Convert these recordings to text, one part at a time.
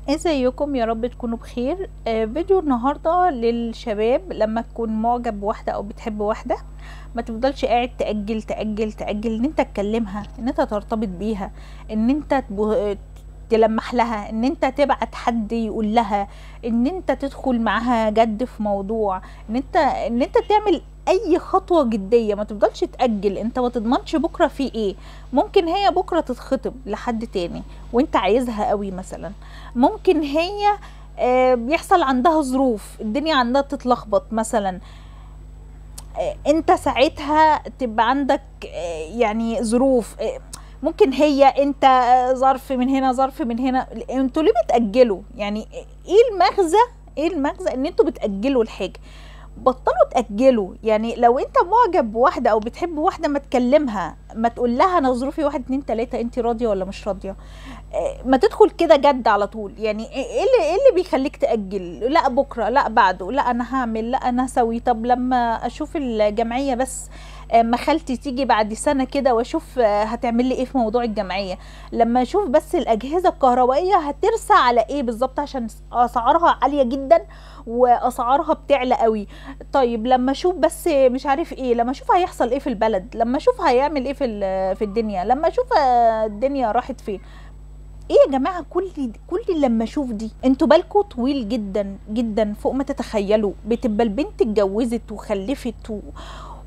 ازيكم؟ يا رب تكونوا بخير. فيديو النهارده للشباب. لما تكون معجب بواحده او بتحب واحده، ما تفضلش قاعد تأجل تأجل تأجل ان انت تكلمها، ان انت ترتبط بيها، ان انت تلمح لها، ان انت تبعت حد يقول لها، ان انت تدخل معاها جد في موضوع، ان انت تعمل اي خطوة جدية. ما تفضلش تأجل، انت ما تضمنش بكرة في ايه. ممكن هي بكرة تتخطب لحد تاني وانت عايزها قوي مثلا. ممكن هي بيحصل عندها ظروف، الدنيا عندها تتلخبط مثلا. انت ساعتها تبقى عندك يعني ظروف. ممكن هي انت ظرف من هنا ظرف من هنا. انتوا ليه بتأجلوا؟ يعني ايه المغزى؟ ايه المغزى ان انتوا بتأجلوا الحاجة؟ بطلوا تأجلوا. يعني لو انت معجب بواحدة او بتحب واحدة، ما تكلمها، ما تقول لها انا ظروفي واحد اتنين تلاتة، انت راضية ولا مش راضية. ما تدخل كده جد على طول. يعني ايه اللي بيخليك تأجل؟ لا بكره، لا بعده، لا انا هعمل، لا انا هسوي. طب لما اشوف الجمعيه بس، ما خالتي تيجي بعد سنه كده واشوف هتعمل لي ايه في موضوع الجمعيه. لما اشوف بس الاجهزه الكهربائيه هترسى على ايه بالظبط، عشان اسعارها عاليه جدا واسعارها بتعلى قوي. طيب لما اشوف بس مش عارف ايه، لما اشوف هيحصل ايه في البلد، لما اشوف هيعمل ايه في الدنيا، لما اشوف الدنيا راحت فين. ايه يا جماعه؟ كل لما اشوف دي، انتوا بالكوا طويل جدا جدا فوق ما تتخيلوا. بتبقى البنت اتجوزت وخلفت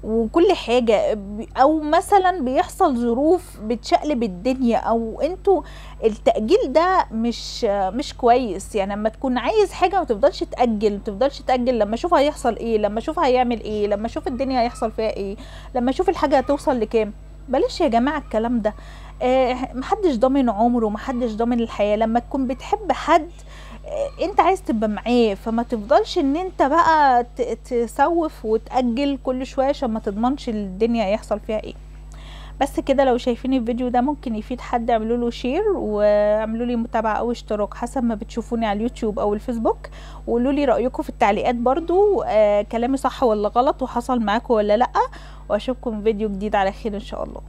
وكل حاجه، او مثلا بيحصل ظروف بتشقلب الدنيا، او انتوا التأجيل ده مش كويس. يعني لما تكون عايز حاجه ما تفضلش تأجل، ما تفضلش تأجل. لما اشوف هيحصل ايه، لما اشوف هيعمل ايه، لما اشوف الدنيا هيحصل فيها ايه، لما اشوف الحاجه هتوصل لكام. بلاش يا جماعه الكلام ده. محدش ضامن عمره، محدش ضامن الحياة. لما تكون بتحب حد انت عايز تبقى معاه، فما تفضلش ان انت بقى تسوف وتأجل كل شوية عشان ما تضمنش الدنيا هيحصل فيها ايه. بس كده. لو شايفين الفيديو ده ممكن يفيد حد، اعملوا له شير واعملوا لي متابعة او اشتراك حسب ما بتشوفوني على اليوتيوب او الفيسبوك. وقولوا لي رأيكم في التعليقات برضو، كلامي صح ولا غلط، وحصل معاكم ولا لأ. واشوفكم فيديو جديد على خير ان شاء الله.